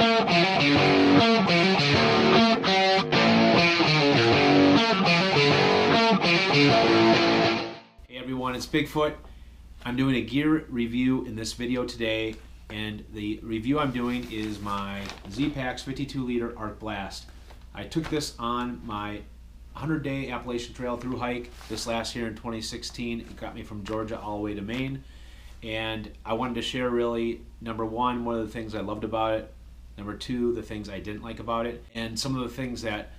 Hey everyone, it's Bigfoot. I'm doing a gear review in this video today, and the review I'm doing is my Zpacks 52-liter Arc Blast. I took this on my 100-day Appalachian Trail Thru-Hike this last year in 2016. It got me from Georgia all the way to Maine, and I wanted to share really, number one, what are the things I loved about it, number two, the things I didn't like about it, and some of the things that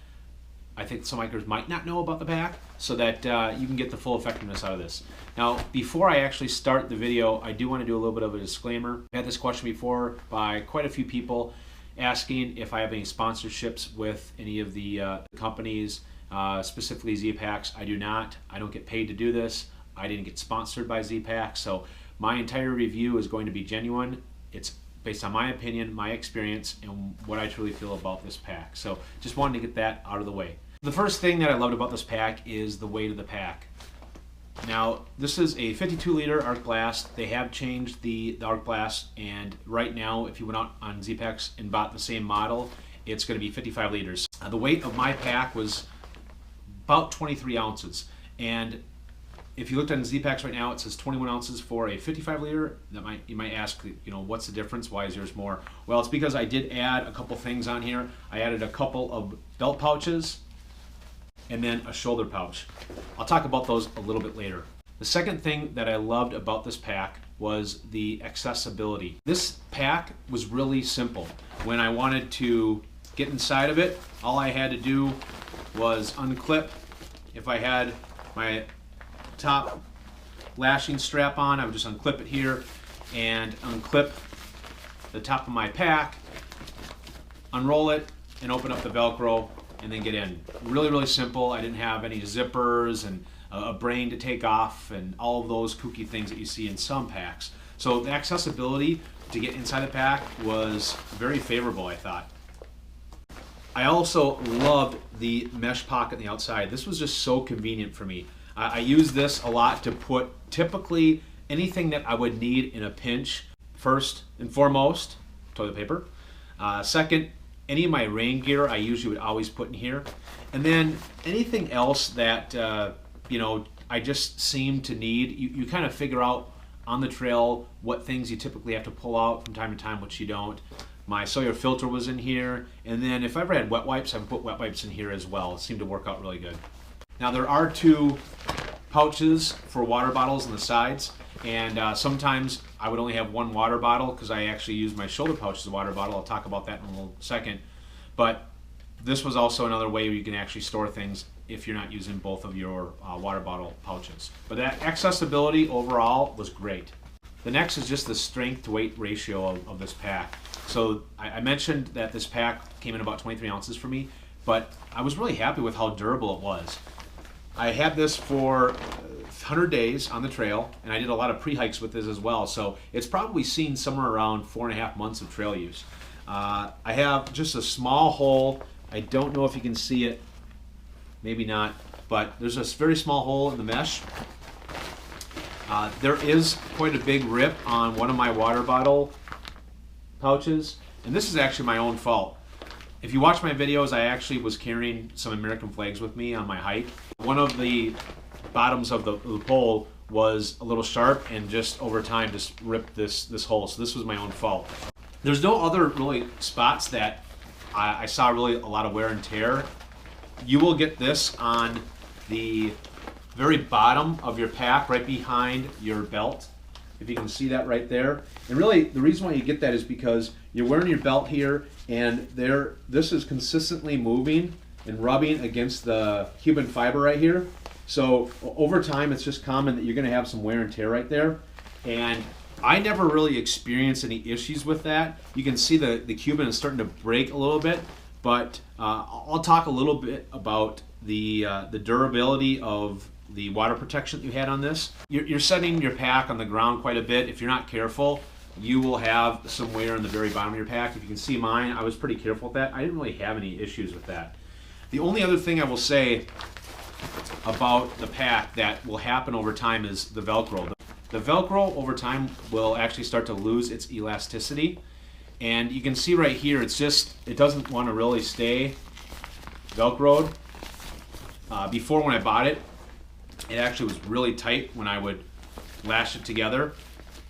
I think some hikers might not know about the pack, so that you can get the full effectiveness out of this. Now, before I actually start the video, I do want to do a little bit of a disclaimer. I had this question before by quite a few people asking if I have any sponsorships with any of the companies, specifically Zpacks. I do not. I don't get paid to do this. I didn't get sponsored by Zpacks, so my entire review is going to be genuine. It's based on my opinion, my experience, and what I truly feel about this pack. So just wanted to get that out of the way. The first thing that I loved about this pack is the weight of the pack. Now, this is a 52-liter Arc Blast. They have changed the Arc Blast, and right now, if you went out on Zpacks and bought the same model, it's going to be 55 liters. The weight of my pack was about 23 ounces, and if you looked on Zpacks right now, it says 21 ounces for a 55 liter. You might ask, what's the difference? Why is yours more? Well, it's because I did add a couple things on here. I added a couple of belt pouches and then a shoulder pouch. I'll talk about those a little bit later. The second thing that I loved about this pack was the accessibility. This pack was really simple. When I wanted to get inside of it, all I had to do was unclip. If I had my top lashing strap on, I would just unclip it here and unclip the top of my pack, unroll it, and open up the Velcro and then get in. Really, really simple. I didn't have any zippers and a brain to take off and all of those kooky things that you see in some packs. So the accessibility to get inside the pack was very favorable, I thought. I also loved the mesh pocket on the outside. This was just so convenient for me. I use this a lot to put typically anything that I would need in a pinch. First and foremost, toilet paper. Second, any of my rain gear I usually would always put in here. And then anything else that I just seem to need. You kind of figure out on the trail what things you typically have to pull out from time to time, which you don't. My cellular filter was in here, and then if I ever had wet wipes, I would put wet wipes in here as well. It seemed to work out really good. Now there are two pouches for water bottles on the sides, and sometimes I would only have one water bottle because I actually use my shoulder pouch as a water bottle. I'll talk about that in a little second. But this was also another way where you can actually store things if you're not using both of your water bottle pouches. But that accessibility overall was great. The next is just the strength to weight ratio of this pack. So I mentioned that this pack came in about 23 ounces for me, but I was really happy with how durable it was. I had this for 100 days on the trail, and I did a lot of pre-hikes with this as well, so it's probably seen somewhere around 4.5 months of trail use. I have just a small hole. I don't know if you can see it, maybe not, but there's a very small hole in the mesh. There is quite a big rip on one of my water bottle pouches, and this is actually my own fault. If you watch my videos, I actually was carrying some American flags with me on my hike. One of the bottoms of the pole was a little sharp, and just over time just ripped this hole, so this was my own fault. There's no other really spots that I saw really a lot of wear and tear. You will get this on the very bottom of your pack, right behind your belt, if you can see that right there. And really the reason why you get that is because you're wearing your belt here, and this is consistently moving and rubbing against the Cuban fiber right here. So over time, it's just common that you're going to have some wear and tear right there. And I never really experienced any issues with that. You can see the Cuban is starting to break a little bit, but I'll talk a little bit about the durability of the water protection that you had on this. You're setting your pack on the ground quite a bit. If you're not careful, you will have some wear in the very bottom of your pack. If you can see mine, I was pretty careful with that. I didn't really have any issues with that. The only other thing I will say about the pack that will happen over time is the Velcro. The Velcro over time will actually start to lose its elasticity, And you can see right here, it doesn't want to really stay Velcroed. Before, when I bought it, it actually was really tight when I would lash it together,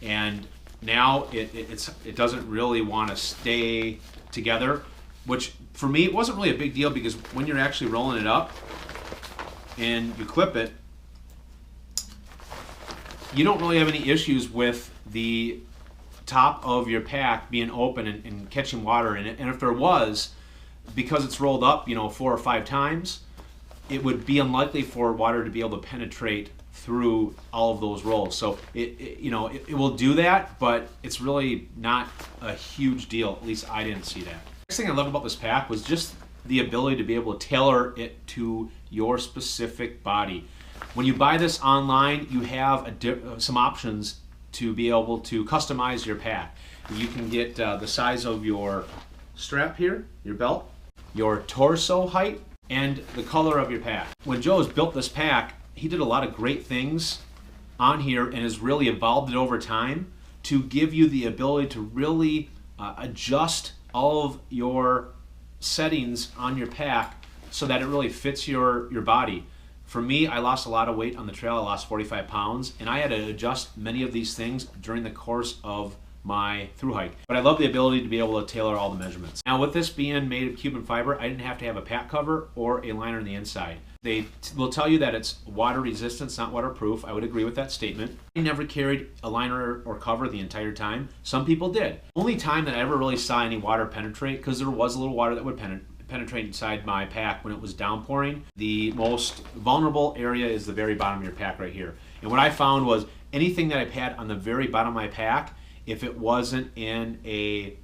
and now it doesn't really want to stay together, which for me it wasn't really a big deal, because when you're actually rolling it up and you clip it, you don't really have any issues with the top of your pack being open and catching water in it. And if there was, because it's rolled up, 4 or 5 times, it would be unlikely for water to be able to penetrate through all of those rolls. So it will do that, but it's really not a huge deal. At least I didn't see that. Next thing I love about this pack was just the ability to be able to tailor it to your specific body. When you buy this online, you have some options to be able to customize your pack. You can get the size of your strap here, your belt, your torso height, and the color of your pack. When Joe's built this pack, he did a lot of great things on here and has really evolved it over time to give you the ability to really adjust all of your settings on your pack so that it really fits your body. For me, I lost a lot of weight on the trail. I lost 45 pounds, and I had to adjust many of these things during the course of my Thru-Hike. But I love the ability to be able to tailor all the measurements. Now, with this being made of Cuban fiber, I didn't have to have a pack cover or a liner on the inside. They will tell you that it's water resistant, it's not waterproof. I would agree with that statement. I never carried a liner or cover the entire time. Some people did. Only time that I ever really saw any water penetrate, because there was a little water that would penetrate inside my pack when it was downpouring. The most vulnerable area is the very bottom of your pack right here. And what I found was anything that I had on the very bottom of my pack, if it wasn't in a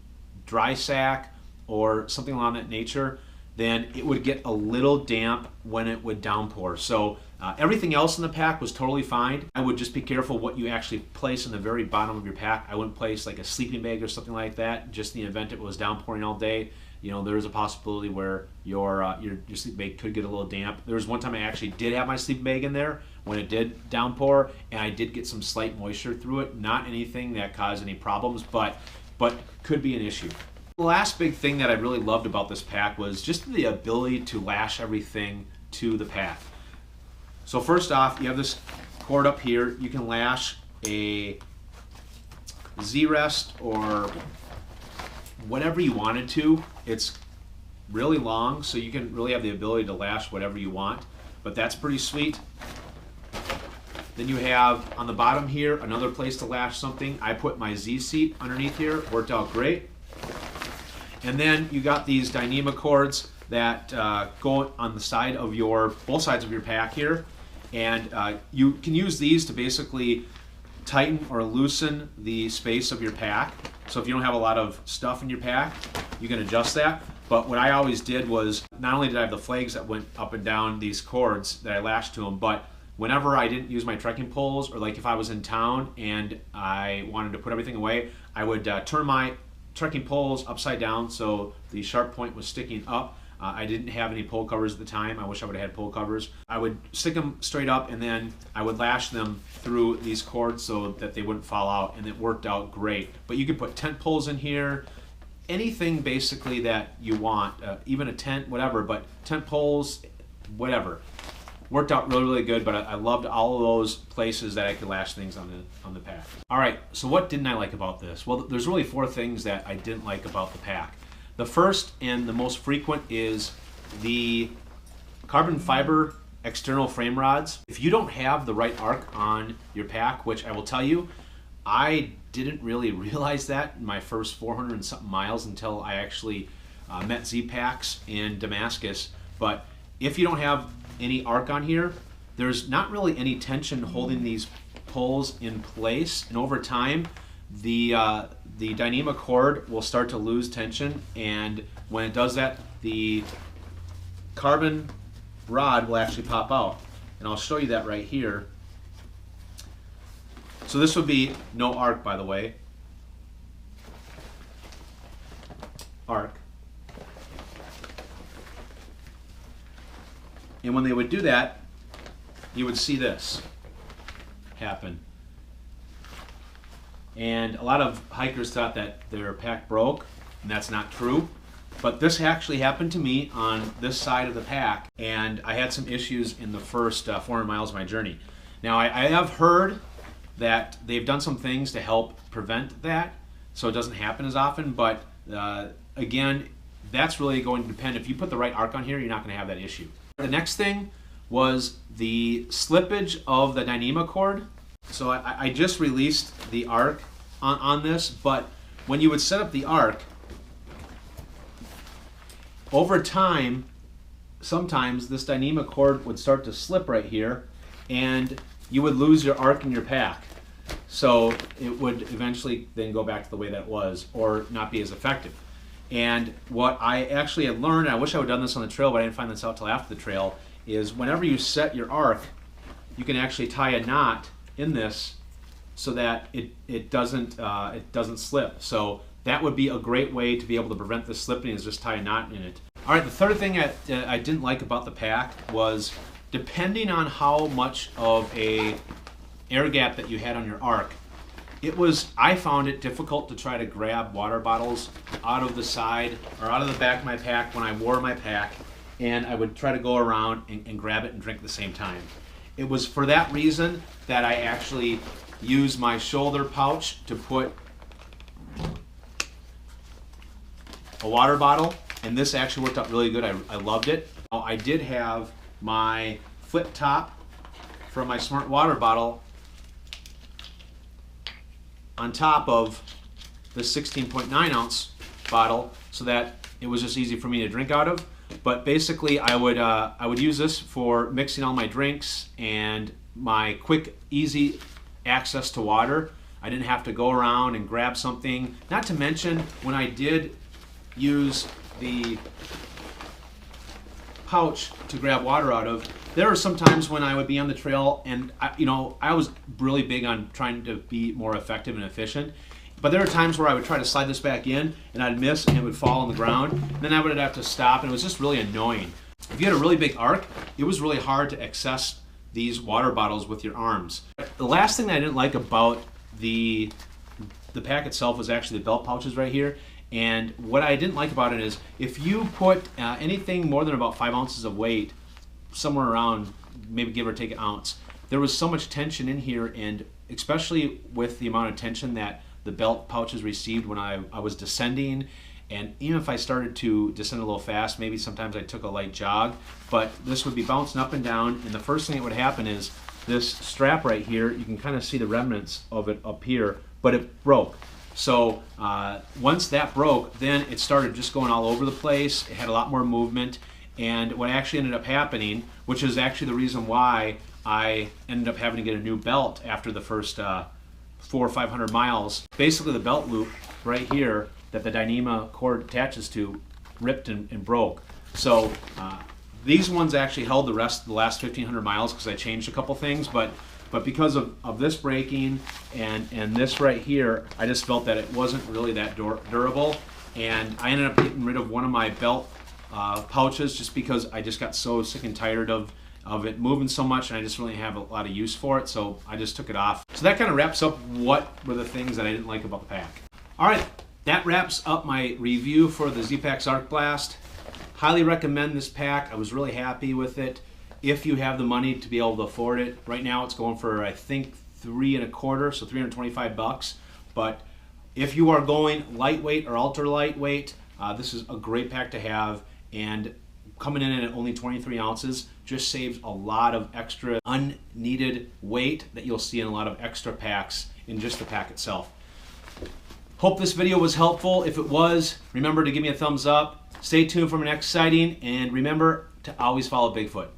dry sack or something along that nature, then it would get a little damp when it would downpour. So everything else in the pack was totally fine. I would just be careful what you actually place in the very bottom of your pack. I wouldn't place like a sleeping bag or something like that, just in the event it was downpouring all day. There is a possibility where your sleeping bag could get a little damp. There was one time I actually did have my sleeping bag in there when it did downpour, and I did get some slight moisture through it. Not anything that caused any problems, but could be an issue. The last big thing that I really loved about this pack was just the ability to lash everything to the pack. So first off, you have this cord up here. You can lash a Z-rest or whatever you wanted to. It's really long, so you can really have the ability to lash whatever you want, but that's pretty sweet. Then you have on the bottom here another place to lash something. I put my Z-seat underneath here, worked out great. And then you got these Dyneema cords that go on the side of both sides of your pack here, and you can use these to basically tighten or loosen the space of your pack. So if you don't have a lot of stuff in your pack, you can adjust that. But what I always did was, not only did I have the flags that went up and down these cords that I lashed to them, but whenever I didn't use my trekking poles, or like if I was in town and I wanted to put everything away, I would turn my trekking poles upside down so the sharp point was sticking up. I didn't have any pole covers at the time. I wish I would have had pole covers. I would stick them straight up, and then I would lash them through these cords so that they wouldn't fall out, and it worked out great. But you could put tent poles in here, anything basically that you want, even a tent, whatever, but tent poles, whatever. Worked out really, really good, but I loved all of those places that I could lash things on the pack. All right, so what didn't I like about this? Well, there's really 4 things that I didn't like about the pack. The first and the most frequent is the carbon fiber external frame rods. If you don't have the right arc on your pack, which I will tell you, I didn't really realize that in my first 400 and something miles until I actually met Zpacks in Damascus. But if you don't have any arc on here, there's not really any tension holding these poles in place, and over time the Dyneema cord will start to lose tension, and when it does that, the carbon rod will actually pop out, and I'll show you that right here. So this would be no arc, by the way. Arc. And when they would do that, you would see this happen. And a lot of hikers thought that their pack broke, and that's not true. But this actually happened to me on this side of the pack, and I had some issues in the first 400 miles of my journey. Now, I have heard that they've done some things to help prevent that, so it doesn't happen as often, but again, that's really going to depend. If you put the right arc on here, you're not going to have that issue. The next thing was the slippage of the Dyneema cord. So I just released the arc on this, but when you would set up the arc, over time, sometimes this Dyneema cord would start to slip right here, and you would lose your arc in your pack. So it would eventually then go back to the way that it was, or not be as effective. And what I actually had learned, and I wish I would have done this on the trail, but I didn't find this out till after the trail, is whenever you set your arc, you can actually tie a knot in this so that it doesn't slip. So that would be a great way to be able to prevent this slipping, is just tie a knot in it. All right, the third thing that I didn't like about the pack was, depending on how much of a air gap that you had on your arc, I found it difficult to try to grab water bottles out of the side or out of the back of my pack when I wore my pack, and I would try to go around and grab it and drink at the same time. It was for that reason that I actually used my shoulder pouch to put a water bottle, and this actually worked out really good. I loved it. I did have my flip top from my Smart water bottle on top of the 16.9 ounce bottle, so that it was just easy for me to drink out of. But basically, I would use this for mixing all my drinks and my quick, easy access to water. I didn't have to go around and grab something. Not to mention, when I did use the pouch to grab water out of, there were some times when I would be on the trail, and I was really big on trying to be more effective and efficient. But there were times where I would try to slide this back in, and I'd miss, and it would fall on the ground. And then I would have to stop, and it was just really annoying. If you had a really big arc, it was really hard to access these water bottles with your arms. The last thing that I didn't like about the pack itself was actually the belt pouches right here. And what I didn't like about it is, if you put anything more than about 5 ounces of weight, somewhere around, maybe give or take an ounce, there was so much tension in here, and especially with the amount of tension that the belt pouches received when I was descending, and even if I started to descend a little fast, maybe sometimes I took a light jog, but this would be bouncing up and down, and the first thing that would happen is this strap right here, you can kind of see the remnants of it up here, but it broke. So once that broke, then it started just going all over the place. It had a lot more movement, and what actually ended up happening, which is actually the reason why I ended up having to get a new belt after the first 400 or 500 miles. Basically, the belt loop right here that the Dyneema cord attaches to ripped and broke. So these ones actually held the rest of the last 1,500 miles because I changed a couple things, but because of this breaking and this right here, I just felt that it wasn't really that durable, and I ended up getting rid of one of my belt pouches just because I just got so sick and tired of it moving so much, and I just really have a lot of use for it, so I just took it off. So that kind of wraps up what were the things that I didn't like about the pack. All right, that wraps up my review for the Zpacks Arc Blast. Highly recommend this pack. I was really happy with it. If you have the money to be able to afford it, right now it's going for, I think, $3.25, so 325 bucks. But if you are going lightweight or ultra lightweight, this is a great pack to have, and coming in at only 23 ounces just saves a lot of extra unneeded weight that you'll see in a lot of extra packs in just the pack itself. Hope this video was helpful. If it was, remember to give me a thumbs up. Stay tuned for my next sighting, and remember to always follow Bigfoot.